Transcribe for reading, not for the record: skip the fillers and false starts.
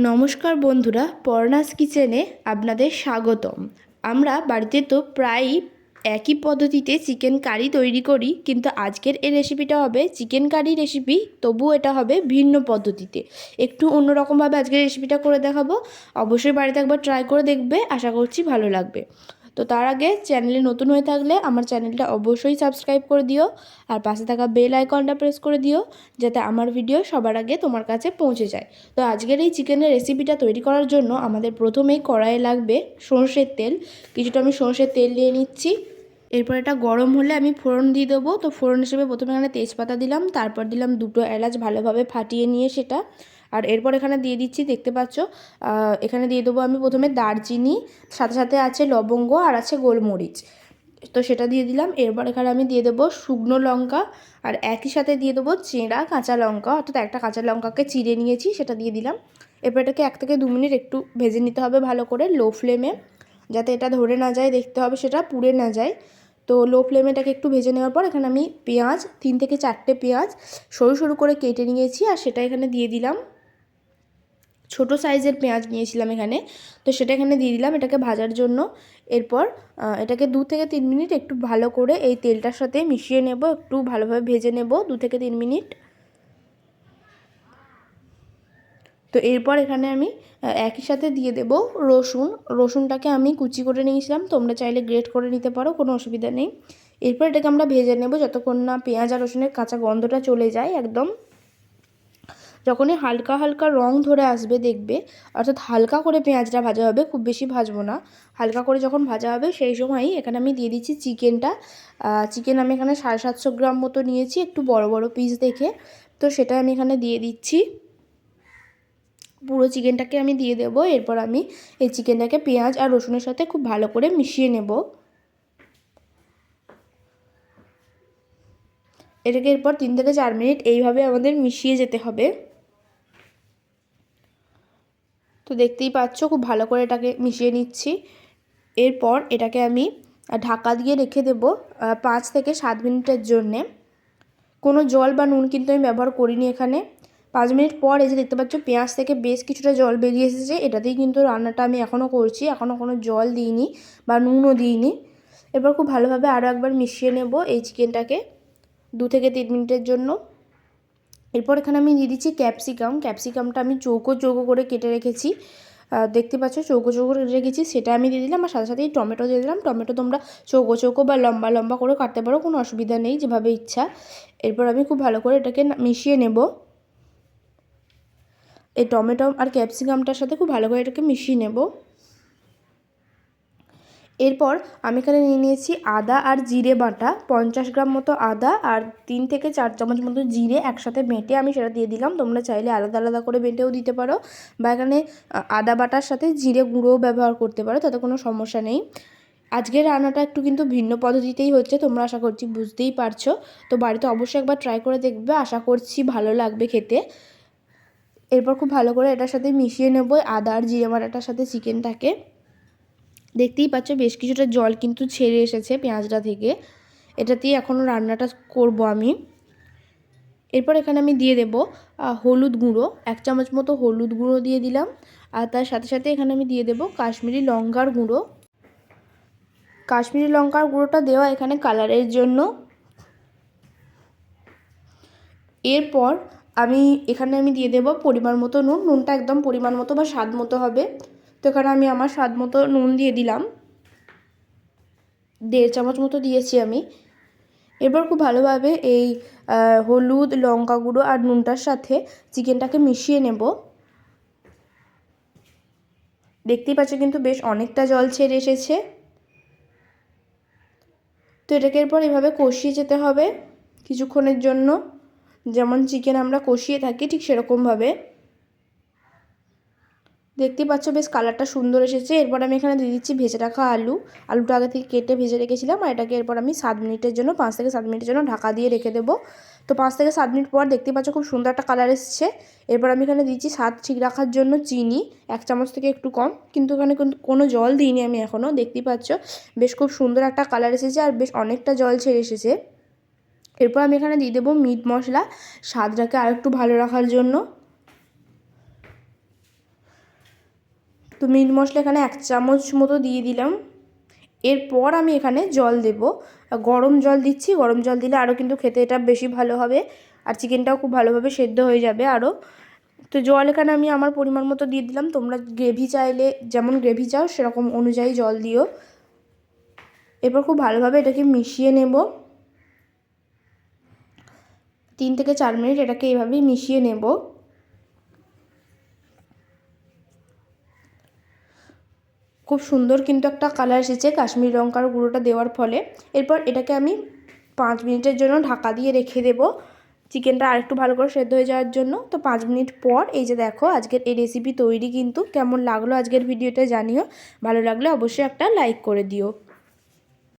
নমস্কার বন্ধুরা, পর্ণাস কিচেনে আপনাদের স্বাগতম। আমরা বাড়িতে তো প্রায়ই একই পদ্ধতিতে চিকেন কারি তৈরি করি, কিন্তু আজকের এই রেসিপিটা হবে চিকেন কারি রেসিপি, তবুও এটা হবে ভিন্ন পদ্ধতিতে। একটু অন্যরকমভাবে আজকের রেসিপিটা করে দেখাবো। অবশ্যই বাড়িতে একবার ট্রাই করে দেখবে, আশা করছি ভালো লাগবে। তো তার আগে চ্যানেলে নতুন হয়ে থাকলে আমার চ্যানেলটা অবশ্যই সাবস্ক্রাইব করে দিও, আর পাশে থাকা বেল আইকনটা প্রেস করে দিও, যাতে আমার ভিডিও সবার আগে তোমার কাছে পৌঁছে যায়। তো আজকের এই চিকেনের রেসিপিটা তৈরি করার জন্য আমাদের প্রথমেই কড়াইয়ে লাগবে সরষের তেল। কিছুটা আমি সরষের তেল নিয়ে নিচ্ছি। এরপর এটা গরম হলে আমি ফোড়ন দিয়ে দেবো। তো ফোড়ন হিসেবে প্রথমে এখানে তেজপাতা দিলাম, তারপর দিলাম দুটো এলাচ ভালোভাবে ফাটিয়ে নিয়ে সেটা। আর এরপর এখানে দিয়ে দিচ্ছি, দেখতে পাচ্ছ এখানে দিয়ে দেবো আমি প্রথমে দারচিনি, সাথে সাথে আছে লবঙ্গ আর আছে গোলমরিচ। তো সেটা দিয়ে দিলাম। এরপর এখানে আমি দিয়ে দেবো শুকনো লঙ্কা, আর একই সাথে দিয়ে দেবো চেরা কাঁচা লঙ্কা, অর্থাৎ একটা কাঁচা লঙ্কাকে চিড়ে নিয়েছি, সেটা দিয়ে দিলাম। এরপর এটাকে 1 থেকে 2 মিনিট একটু ভেজে নিতে হবে ভালো করে লো ফ্লেমে, যাতে এটা ধরে না যায়, দেখতে হবে সেটা পুড়ে না যায়। তো লো ফ্লেমে এটাকে একটু ভেজে নেওয়ার পর এখানে আমি পেঁয়াজ 3 থেকে 4টে পেঁয়াজ সরু সরু করে কেটে নিয়েছি, আর সেটা এখানে দিয়ে দিলাম। ছোটো সাইজের পেঁয়াজ নিয়েছিলাম এখানে, তো সেটা এখানে দিয়ে দিলাম এটাকে ভাজার জন্য। এরপর এটাকে 2 থেকে 3 মিনিট একটু ভালো করে এই তেলটার সাথে মিশিয়ে নেব, একটু ভালোভাবে ভেজে নেব 2 থেকে 3 মিনিট। তো এরপর এখানে আমি একই সাথে দিয়ে দেব রসুনটাকে আমি কুচি করে নিয়েছিলাম, তোমরা চাইলে গ্রেট করে নিতে পারো, কোনো অসুবিধা নেই। এরপর এটাকে আমরা ভেজে নেব যতক্ষণ না পেঁয়াজ আর রসুনের কাঁচা গন্ধটা চলে যায় একদম। যখনই হালকা হালকা রং ধরে আসবে দেখবে, অর্থাৎ হালকা করে পেঁয়াজটা ভাজা হবে, খুব বেশি ভাজবো না, হালকা করে যখন ভাজা হবে সেই সময়ই এখানে আমি দিয়ে দিচ্ছি চিকেনটা। চিকেন আমি এখানে 750 গ্রাম মতো নিয়েছি, একটু বড় বড় পিস দেখে। তো সেটা আমি এখানে দিয়ে দিচ্ছি, পুরো চিকেনটাকে আমি দিয়ে দেব। এরপর আমি এই চিকেনটাকে পেঁয়াজ আর রসুনের সাথে খুব ভালো করে মিশিয়ে নেব। এটাকে এরপর 3 থেকে 4 মিনিট এইভাবে আমাদের মিশিয়ে যেতে হবে। তো দেখতেই পাচ্ছ খুব ভালো করে এটাকে মিশিয়ে নিচ্ছি। এরপর এটাকে আমি ঢাকা দিয়ে রেখে দেব 5 থেকে 7 মিনিটের জন্যে। কোনো জল বা নুন কিন্তু আমি ব্যবহার করিনি এখানে। 5 মিনিট পর এই যে দেখতে পাচ্ছ পেঁয়াজ থেকে বেশ কিছুটা জল বেরিয়ে এসেছে, এটাতেই কিন্তু রান্নাটা আমি এখনও করছি, এখনও কোনো জল দিইনি বা নুনও দিইনি। এরপর খুব ভালোভাবে আরও একবার মিশিয়ে নেব এই চিকেনটাকে 2 থেকে 3 মিনিটের জন্য। এরপর এখানে আমি দিয়ে দিচ্ছি ক্যাপসিকামটা আমি চৌকো চৌকো করে কেটে রেখেছি, দেখতে পাচ্ছ চৌকো চৌকো কেটে রেখেছি, সেটা আমি দিয়ে দিলাম। আর সাথে সাথেই টমেটো দিয়ে দিলাম। টমেটো তোমরা চৌকো চৌকো বা লম্বা লম্বা করে কাটতে পারো, কোনো অসুবিধা নেই, যেভাবে ইচ্ছা। এরপর আমি খুব ভালো করে এটাকে মিশিয়ে নেব। এই টমেটো আর ক্যাপসিকামটার সাথে খুব ভালো করে এটাকে মিশিয়ে নেব। এরপর আমি এখানে নিয়ে নিয়েছি আদা আর জিরে বাটা, 50 গ্রাম মতো আদা আর 3 থেকে 4 চামচ মতো জিরে একসাথে বেটে আমি সেটা দিয়ে দিলাম। তোমরা চাইলে আলাদা আলাদা করে বেটেও দিতে পারো, বা এখানে আদা বাটার সাথে জিরে গুঁড়োও ব্যবহার করতে পারো, তাতে কোনো সমস্যা নেই। আজকের রান্নাটা একটু কিন্তু ভিন্ন পদ্ধতিতেই হচ্ছে, তোমরা আশা করছি বুঝতেই পারছো। তো বাড়িতে অবশ্যই একবার ট্রাই করে দেখবে, আশা করছি ভালো লাগবে খেতে। এরপর খুব ভালো করে এটার সাথে মিশিয়ে নেব আদা আর জিরে বাটাটার সাথে চিকেনটাকে। দেখতেই পাচ্ছ বেশ কিছুটা জল কিন্তু ছেড়ে এসেছে পেঁয়াজটা থেকে, এটাতেই এখনও রান্নাটা করব আমি। এরপর এখানে আমি দিয়ে দেব হলুদ গুঁড়ো, 1 চামচ মতো হলুদ গুঁড়ো দিয়ে দিলাম। আর তার সাথে সাথে এখানে আমি দিয়ে দেব কাশ্মীরি লঙ্কার গুঁড়ো। কাশ্মীরি লঙ্কার গুঁড়োটা দেওয়া এখানে কালারের জন্য। এরপর এখানে আমি দিয়ে দেব পরিমাণ মতো নুন, নুনটা একদম পরিমাণ মতো বা স্বাদ মতো হবে। তো এখানে আমি আমার স্বাদ মতো নুন দিয়ে দিলাম, 1.5 চামচ মতো দিয়েছি আমি। এরপর খুব ভালোভাবে এই হলুদ লঙ্কা গুঁড়ো আর নুনটার সাথে চিকেনটাকে মিশিয়ে নেব। দেখতেই পাচ্ছ কিন্তু বেশ অনেকটা জল ছেড়ে এসেছে। তো এটাকে এরপর এভাবে কষিয়ে যেতে হবে কিছুক্ষণের জন্য, যেমন চিকেন আমরা কষিয়ে থাকি ঠিক সেরকমভাবে। দেখতেই পাচ্ছ বেশ কালারটা সুন্দর এসেছে। এরপর আমি এখানে দিয়ে দিচ্ছি ভেজে রাখা আলুটা আগে থেকে কেটে ভেজে রেখেছিলাম, আর এটাকে এরপর আমি 7 মিনিটের জন্য 5 থেকে 7 মিনিটের জন্য ঢাকা দিয়ে রেখে দেবো। তো 5 থেকে 7 মিনিট পর দেখতেই পাচ্ছ খুব সুন্দর একটা কালার এসেছে। এরপর আমি এখানে দিচ্ছি স্বাদ ঠিক রাখার জন্য চিনি, 1 চামচ থেকে একটু কম, কিন্তু এখানে কোনো জল দিইনি আমি এখনও। দেখতেই পাচ্ছ বেশ খুব সুন্দর একটা কালার এসেছে আর বেশ অনেকটা জল ছেড়ে এসেছে। এরপর আমি এখানে দিয়ে দেবো মিট মশলা, স্বাদটাকে আরেকটু ভালো রাখার জন্য। তো মিট মশলা এখানে 1 চামচ মতো দিয়ে দিলাম। এরপর আমি এখানে জল দেব, গরম জল দিচ্ছি। গরম জল দিলে আরও কিন্তু খেতে এটা বেশি ভালো হবে, আর চিকেনটাও খুব ভালোভাবে সেদ্ধ হয়ে যাবে আরও। তো জল এখানে আমি আমার পরিমাণ মতো দিয়ে দিলাম। তোমরা গ্রেভি চাইলে যেমন গ্রেভি চাও সেরকম অনুযায়ী জল দিও। এরপর খুব ভালোভাবে এটাকে মিশিয়ে নেব। 3 থেকে 4 মিনিট এটাকে এইভাবেই মিশিয়ে নেব। খুব সুন্দর কিন্তু একটা কালার এসেছে কাশ্মীরি লঙ্কার গুঁড়োটা দেওয়ার ফলে। এরপর এটাকে আমি 5 মিনিটের জন্য ঢাকা দিয়ে রেখে দেব, চিকেনটা আরেকটু ভালো করে সেদ্ধ হয়ে যাওয়ার জন্য। তো 5 মিনিট পর এই যে দেখো আজকের এই রেসিপি তৈরি। কিন্তু কেমন লাগলো আজকের ভিডিওটা জানিও, ভালো লাগলে অবশ্যই একটা লাইক করে দিও।